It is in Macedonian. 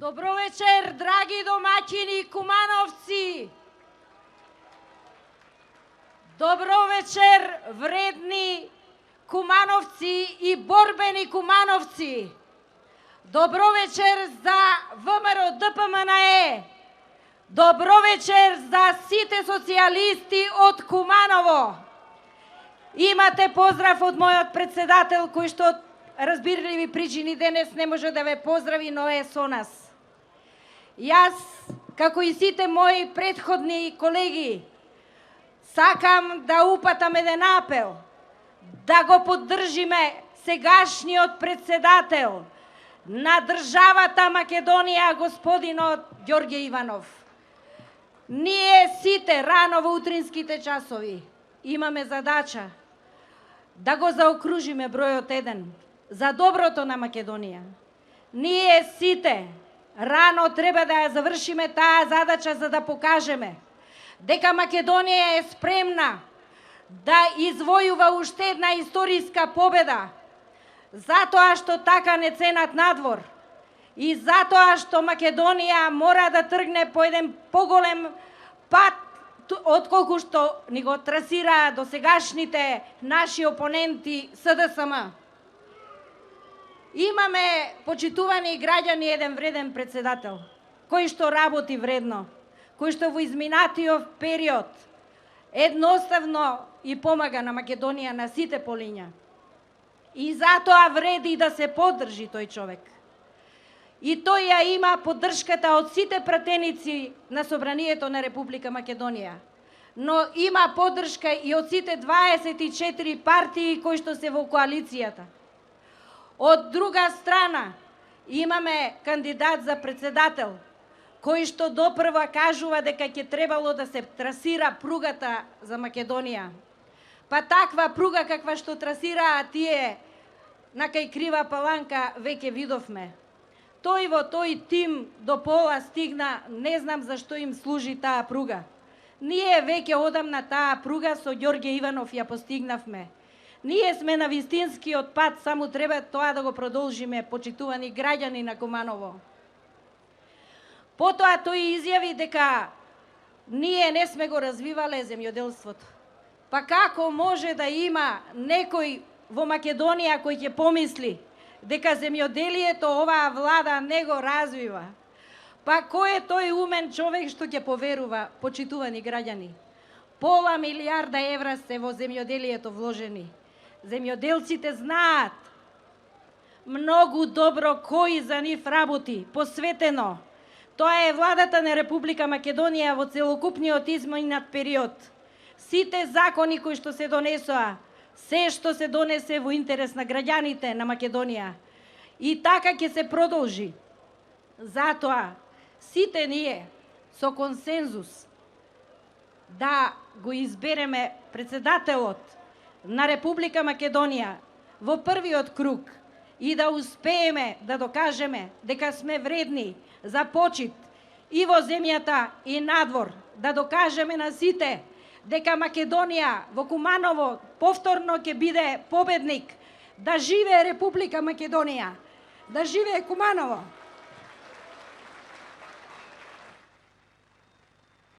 Добро вечер, драги домаќини кумановци! Добро вечер, вредни кумановци и борбени кумановци! Добро вечер за ВМРО ДПМНЕ! Добро вечер за сите социјалисти од Куманово! Имате поздрав од мојот председател, кој што од разбирливи причини денес не може да ве поздрави, но е со нас. Јас, како и сите мои претходни колеги, сакам да упатам еден апел, да го поддржиме сегашниот председател на државата Македонија, господинот Ѓорѓе Иванов. Ние сите рано во утринските часови имаме задача да го заокружиме бројот 1 за доброто на Македонија. Ние сите рано треба да ја завршиме таа задача за да покажеме дека Македонија е спремна да извојува уште една историска победа, затоа што така не ценат надвор и затоа што Македонија мора да тргне по еден поголем пат отколку што ни го трасира досегашните наши опоненти СДСМ. Имаме, почитувани граѓани, еден вреден председател, кој што работи вредно, кој што во изминатиот период едноставно и помага на Македонија на сите полиња. И затоа вреди да се поддржи тој човек. И тој ја има поддршката од сите пратеници на Собранието на Република Македонија. Но има поддршка и од сите 24 партии кои што се во коалицијата. Од друга страна, имаме кандидат за председател, кој што допрва кажува дека ќе требало да се трасира пругата за Македонија. Па таква пруга каква што трасираат тие на кај Крива Паланка веќе видовме. Тој во тој тим до пола стигна, не знам зашто им служи таа пруга. Ние веќе одамна таа пруга со Ѓорѓе Иванов ја постигнавме. Ние сме на вистинскиот пат, само треба тоа да го продолжиме, почитувани граѓани на Куманово. Потоа тој изјави дека ние не сме го развивале земјоделството. Па како може да има некој во Македонија кој ќе помисли дека земјоделието оваа влада не го развива? Па кој е тој умен човек што ќе поверува, почитувани граѓани? Пола милиарда евра се во земјоделието вложени. Земјоделците знаат многу добро кој за нив работи, посветено. Тоа е владата на Република Македонија во целокупниот изминат период. Сите закони кои што се донесоа, се што се донесе во интерес на граѓаните на Македонија. И така ќе се продолжи. Затоа, сите ние со консензус да го избереме председателот на Република Македонија во првиот круг и да успееме да докажеме дека сме вредни за почит и во земјата и надвор, да докажеме на сите дека Македонија во Куманово повторно ќе биде победник. Да живее Република Македонија, да живее Куманово!